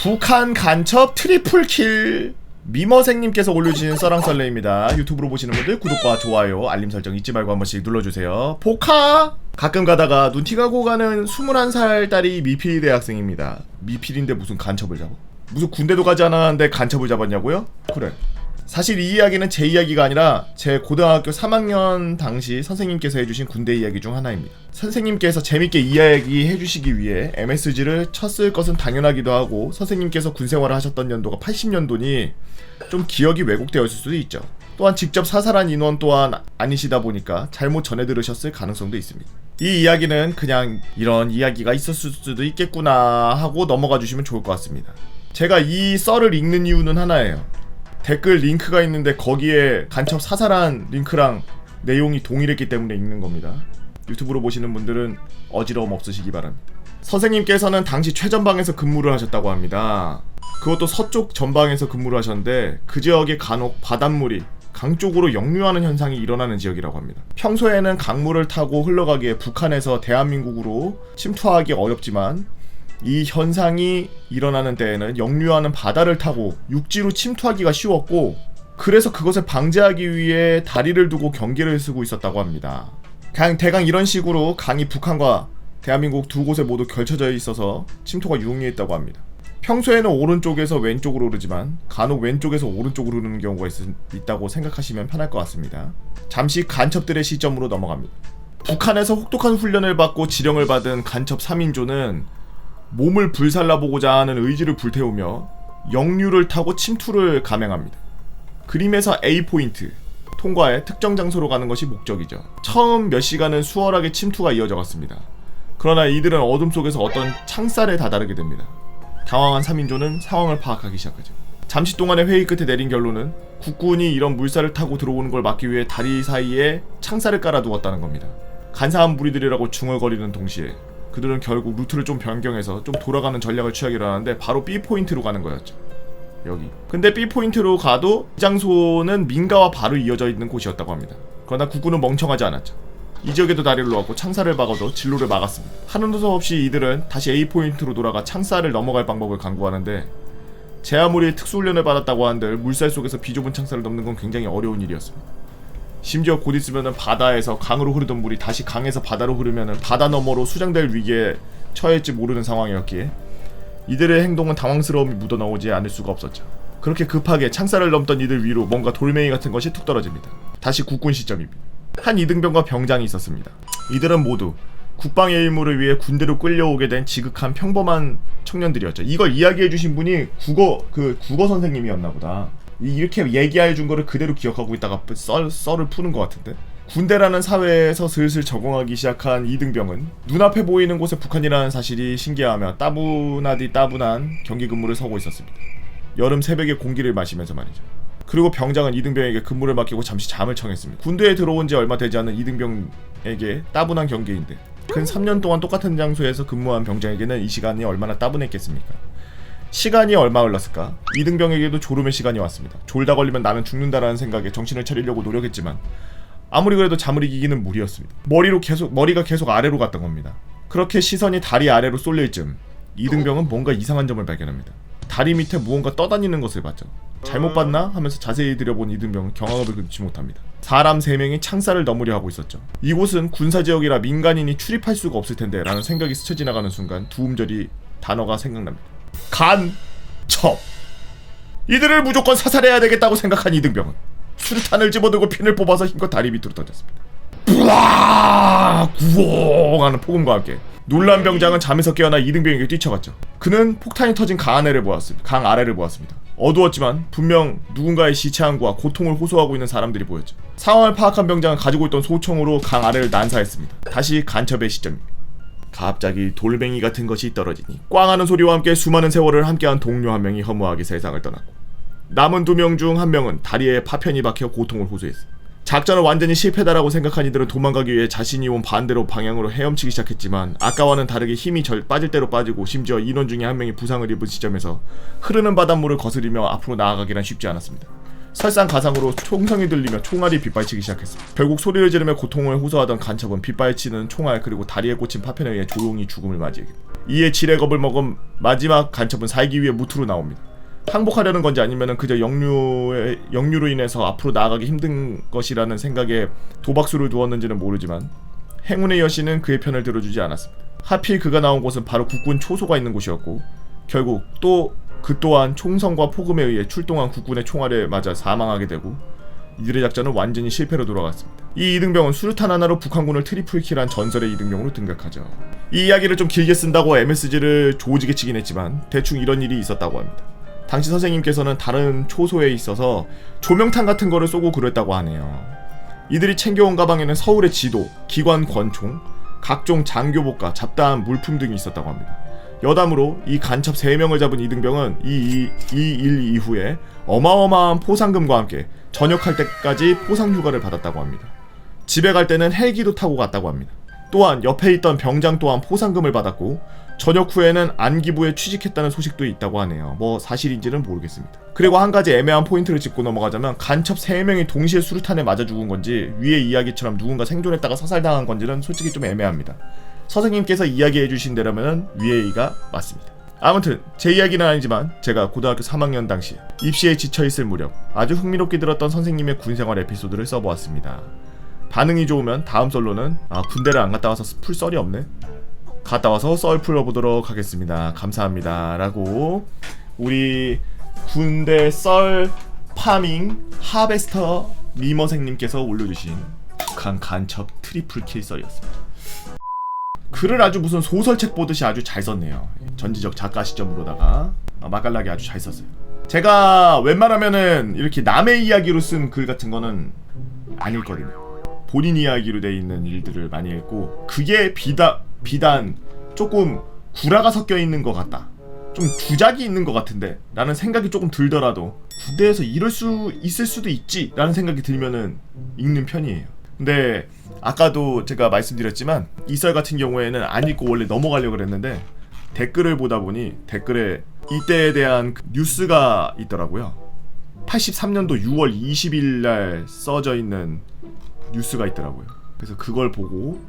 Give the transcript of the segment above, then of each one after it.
북한 간첩 트리플킬. 미머생님께서 올려주신 썰랑썰레입니다. 유튜브로 보시는 분들 구독과 좋아요 알림 설정 잊지 말고 한 번씩 눌러주세요. 포카! 가끔 가다가 눈티가고 가는 21살 딸이 미필 대학생입니다. 미필인데 무슨 간첩을 잡아? 무슨 군대도 가지 않았는데 간첩을 잡았냐고요? 그래, 사실 이 이야기는 제 이야기가 아니라 제 고등학교 3학년 당시 선생님께서 해주신 군대 이야기 중 하나입니다. 선생님께서 재밌게 이야기 해주시기 위해 MSG를 쳤을 것은 당연하기도 하고, 선생님께서 군생활을 하셨던 연도가 80년도니 좀 기억이 왜곡되었을 수도 있죠. 또한 직접 사살한 인원 또한 아니시다 보니까 잘못 전해 들으셨을 가능성도 있습니다. 이 이야기는 그냥 이런 이야기가 있었을 수도 있겠구나 하고 넘어가 주시면 좋을 것 같습니다. 제가 이 썰을 읽는 이유는 하나예요. 댓글 링크가 있는데 거기에 간첩 사살한 링크랑 내용이 동일했기 때문에 읽는 겁니다. 유튜브로 보시는 분들은 어지러움 없으시기 바랍니다. 선생님께서는 당시 최전방에서 근무를 하셨다고 합니다. 그것도 서쪽 전방에서 근무를 하셨는데 그 지역에 간혹 바닷물이 강 쪽으로 역류하는 현상이 일어나는 지역이라고 합니다. 평소에는 강물을 타고 흘러가기에 북한에서 대한민국으로 침투하기 어렵지만 이 현상이 일어나는 때에는 역류하는 바다를 타고 육지로 침투하기가 쉬웠고, 그래서 그것을 방지하기 위해 다리를 두고 경계를 쓰고 있었다고 합니다. 그냥 대강 이런 식으로 강이 북한과 대한민국 두 곳에 모두 걸쳐져 있어서 침투가 용이했다고 합니다. 평소에는 오른쪽에서 왼쪽으로 흐르지만 간혹 왼쪽에서 오른쪽으로 흐르는 경우가 있다고 생각하시면 편할 것 같습니다. 잠시 간첩들의 시점으로 넘어갑니다. 북한에서 혹독한 훈련을 받고 지령을 받은 간첩 3인조는 몸을 불살라보고자 하는 의지를 불태우며 역류를 타고 침투를 감행합니다. 그림에서 A포인트, 통과해 특정 장소로 가는 것이 목적이죠. 처음 몇 시간은 수월하게 침투가 이어져 갔습니다. 그러나 이들은 어둠 속에서 어떤 창살에 다다르게 됩니다. 당황한 3인조는 상황을 파악하기 시작하죠. 잠시 동안의 회의 끝에 내린 결론은 국군이 이런 물살을 타고 들어오는 걸 막기 위해 다리 사이에 창살을 깔아두었다는 겁니다. 간사한 무리들이라고 중얼거리는 동시에 그들은 결국 루트를 좀 변경해서 좀 돌아가는 전략을 취하기로 하는데 바로 B포인트로 가는 거였죠. 여기. 근데 B포인트로 가도 이 장소는 민가와 바로 이어져 있는 곳이었다고 합니다. 그러나 국군은 멍청하지 않았죠. 이 지역에도 다리를 놓았고 창살을 박아도 진로를 막았습니다. 하는 수 없이 이들은 다시 A포인트로 돌아가 창살을 넘어갈 방법을 강구하는데, 제 아무리 특수훈련을 받았다고 한들 물살 속에서 비좁은 창살을 넘는 건 굉장히 어려운 일이었습니다. 심지어 곧 있으면은 바다에서 강으로 흐르던 물이 다시 강에서 바다로 흐르면은 바다 너머로 수장될 위기에 처해질지 모르는 상황이었기에 이들의 행동은 당황스러움이 묻어나오지 않을 수가 없었죠. 그렇게 급하게 창살을 넘던 이들 위로 뭔가 돌멩이 같은 것이 툭 떨어집니다. 다시 국군 시점입니다. 한 이등병과 병장이 있었습니다. 이들은 모두 국방의 의무를 위해 군대로 끌려오게 된 지극한 평범한 청년들이었죠. 이걸 이야기해주신 분이 국어 선생님이었나 보다. 이렇게 얘기해준 거를 그대로 기억하고 있다가 썰을 푸는 것 같은데, 군대라는 사회에서 슬슬 적응하기 시작한 이등병은 눈앞에 보이는 곳에 북한이라는 사실이 신기하며 따분하디 따분한 경기 근무를 서고 있었습니다. 여름 새벽에 공기를 마시면서 말이죠. 그리고 병장은 이등병에게 근무를 맡기고 잠시 잠을 청했습니다. 군대에 들어온 지 얼마 되지 않은 이등병에게 따분한 경계인데 근 3년 동안 똑같은 장소에서 근무한 병장에게는 이 시간이 얼마나 따분했겠습니까? 시간이 얼마 흘렀을까? 이등병에게도 졸음의 시간이 왔습니다. 졸다 걸리면 나는 죽는다라는 생각에 정신을 차리려고 노력했지만 아무리 그래도 잠을 이기기는 무리였습니다. 머리가 계속 아래로 갔던 겁니다. 그렇게 시선이 다리 아래로 쏠릴 즈음 이등병은 뭔가 이상한 점을 발견합니다. 다리 밑에 무언가 떠다니는 것을 봤죠. 잘못 봤나? 하면서 자세히 들여본 이등병은 경악을 금치 못합니다. 사람 3명이 창살을 넘으려 하고 있었죠. 이곳은 군사지역이라 민간인이 출입할 수가 없을 텐데 라는 생각이 스쳐 지나가는 순간 두음절이 단어가 생각납니다. 간첩! 이들을 무조건 사살해야 되겠다고 생각한 이등병은 수류탄을 집어들고 핀을 뽑아서 힘껏 다리 밑으로 던졌습니다. 뿌아! 구엉! 하는 폭음과 함께 놀란 병장은 잠에서 깨어나 이등병에게 뛰쳐갔죠. 그는 폭탄이 터진 강 아래를 보았습니다. 어두웠지만 분명 누군가의 시체함과 고통을 호소하고 있는 사람들이 보였죠. 상황을 파악한 병장은 가지고 있던 소총으로 강 아래를 난사했습니다. 다시 간첩의 시점입니다. 갑자기 돌멩이 같은 것이 떨어지니 꽝하는 소리와 함께 수많은 세월을 함께한 동료 한 명이 허무하게 세상을 떠났고, 남은 2명 중 1명은 다리에 파편이 박혀 고통을 호소했습니다. 작전은 완전히 실패다라고 생각한 이들은 도망가기 위해 자신이 온 반대로 방향으로 헤엄치기 시작했지만 아까와는 다르게 힘이 빠질 대로 빠지고, 심지어 인원 중에 1명이 부상을 입은 시점에서 흐르는 바닷물을 거스리며 앞으로 나아가기란 쉽지 않았습니다. 설상가상으로 총성이 들리며 총알이 빗발치기 시작했습니다. 결국 소리를 지르며 고통을 호소하던 간첩은 빗발치는 총알 그리고 다리에 꽂힌 파편에 의해 조용히 죽음을 맞이하게 됩니다. 이에 지레 겁을 먹은 마지막 간첩은 살기 위해 무트로 나옵니다. 항복하려는 건지 아니면 그저 역류로 인해서 앞으로 나아가기 힘든 것이라는 생각에 도박수를 두었는지는 모르지만 행운의 여신은 그의 편을 들어주지 않았습니다. 하필 그가 나온 곳은 바로 국군 초소가 있는 곳이었고 결국 그 또한 총성과 폭음에 의해 출동한 국군의 총알에 맞아 사망하게 되고 이들의 작전은 완전히 실패로 돌아갔습니다. 이 이등병은 수류탄 하나로 북한군을 트리플킬한 전설의 이등병으로 등극하죠. 이 이야기를 좀 길게 쓴다고 MSG를 조지게 치긴 했지만 대충 이런 일이 있었다고 합니다. 당시 선생님께서는 다른 초소에 있어서 조명탄 같은 거를 쏘고 그랬다고 하네요. 이들이 챙겨온 가방에는 서울의 지도, 기관 권총, 각종 장교복과 잡다한 물품 등이 있었다고 합니다. 여담으로 이 간첩 3명을 잡은 이등병은 이 일 이후에 어마어마한 포상금과 함께 전역할 때까지 포상 휴가를 받았다고 합니다. 집에 갈 때는 헬기도 타고 갔다고 합니다. 또한 옆에 있던 병장 또한 포상금을 받았고 전역 후에는 안기부에 취직했다는 소식도 있다고 하네요. 뭐 사실인지는 모르겠습니다. 그리고 한 가지 애매한 포인트를 짚고 넘어가자면 간첩 3명이 동시에 수류탄에 맞아 죽은 건지 위의 이야기처럼 누군가 생존했다가 사살당한 건지는 솔직히 좀 애매합니다. 선생님께서 이야기해주신 대로면 위의 이가 맞습니다. 아무튼 제 이야기는 아니지만 제가 고등학교 3학년 당시 입시에 지쳐있을 무렵 아주 흥미롭게 들었던 선생님의 군생활 에피소드를 써보았습니다. 반응이 좋으면 다음 썰로는 군대를 안 갔다 와서 풀 썰이 없네? 갔다 와서 썰 풀어보도록 하겠습니다. 감사합니다. 라고 우리 군대 썰 파밍 하베스터 미머생님께서 올려주신 북한 간첩 트리플킬 썰이었습니다. 글을 아주 무슨 소설책 보듯이 아주 잘 썼네요. 전지적 작가 시점으로다가 맛깔나게 아주 잘 썼어요. 제가 웬만하면은 이렇게 남의 이야기로 쓴 글 같은 거는 안 읽거든요. 본인 이야기로 돼 있는 일들을 많이 읽고 그게 비단 조금 구라가 섞여 있는 것 같다, 좀 주작이 있는 것 같은데 라는 생각이 조금 들더라도 군대에서 이럴 수 있을 수도 있지 라는 생각이 들면은 읽는 편이에요. 근데 아까도 제가 말씀드렸지만 이 썰 같은 경우에는 안 읽고 원래 넘어가려고 그랬는데 댓글을 보다 보니 댓글에 이때에 대한 뉴스가 있더라고요. 83년도 6월 20일 날 써져 있는 뉴스가 있더라고요. 그래서 그걸 보고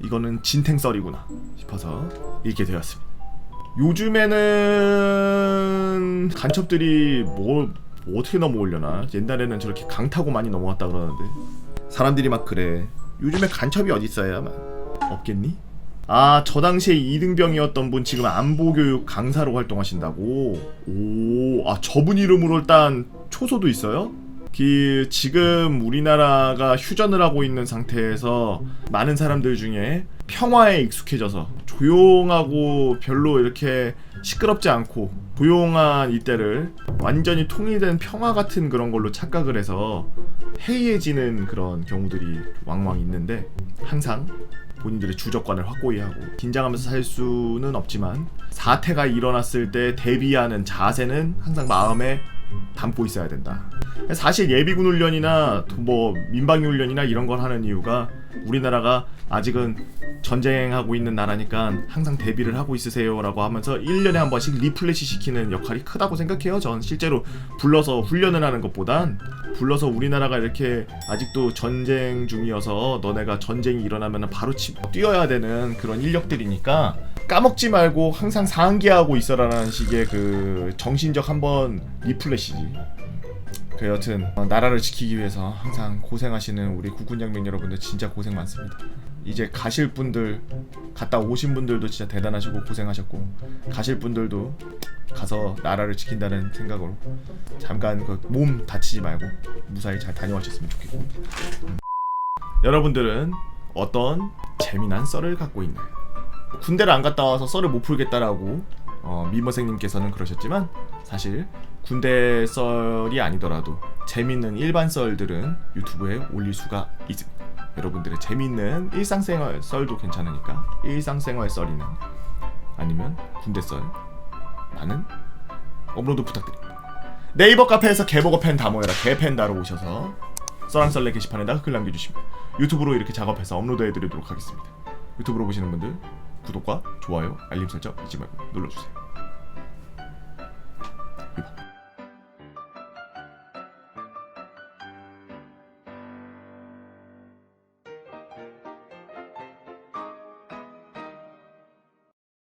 이거는 진탱썰이구나 싶어서 읽게 되었습니다. 요즘에는 간첩들이 뭐 어떻게 넘어오려나. 옛날에는 저렇게 강 타고 많이 넘어왔다 그러는데 사람들이 막 그래. 요즘에 간첩이 어딨어요? 없겠니? 저 당시에 이등병이었던 분 지금 안보교육 강사로 활동하신다고? 저분 이름으로 일단 초소도 있어요? 지금 우리나라가 휴전을 하고 있는 상태에서 많은 사람들 중에 평화에 익숙해져서 조용하고 별로 이렇게 시끄럽지 않고 조용한 이때를 완전히 통일된 평화 같은 그런 걸로 착각을 해서 해이해지는 그런 경우들이 왕왕 있는데 항상 본인들의 주적관을 확고히 하고 긴장하면서 살 수는 없지만 사태가 일어났을 때 대비하는 자세는 항상 마음에 담고 있어야 된다. 사실 예비군 훈련이나 뭐 민방위 훈련이나 이런 걸 하는 이유가 우리나라가 아직은 전쟁하고 있는 나라니까 항상 대비를 하고 있으세요 라고 하면서 1년에 한 번씩 리플레시 시키는 역할이 크다고 생각해요. 전 실제로 불러서 훈련을 하는 것보단 불러서 우리나라가 이렇게 아직도 전쟁 중이어서 너네가 전쟁이 일어나면 바로 뛰어야 되는 그런 인력들이니까 까먹지 말고 항상 상기하고 있어라라는 식의 그 정신적 한번 리플레시지. 여튼 나라를 지키기 위해서 항상 고생하시는 우리 국군장병 여러분들 진짜 고생 많습니다. 이제 가실 분들, 갔다 오신 분들도 진짜 대단하시고 고생하셨고 가실 분들도 가서 나라를 지킨다는 생각으로 잠깐 그 몸 다치지 말고 무사히 잘 다녀오셨으면 좋겠고 여러분들은 어떤 재미난 썰을 갖고 있나요? 군대를 안 갔다 와서 썰을 못 풀겠다라고 미머생님께서는 그러셨지만 사실 군대 썰이 아니더라도 재밌는 일반 썰들은 유튜브에 올릴 수가 있습니다. 여러분들의 재밌는 일상생활 썰도 괜찮으니까 일상생활 썰이나 아니면 군대 썰 많은 업로드 부탁드립니다. 네이버 카페에서 개보고 팬 다 모여라 개팬다로 오셔서 썰랑썰레 게시판에다가 글 남겨주시면 유튜브로 이렇게 작업해서 업로드해드리도록 하겠습니다. 유튜브로 보시는 분들 구독과 좋아요 알림 설정 잊지 말고 눌러주세요.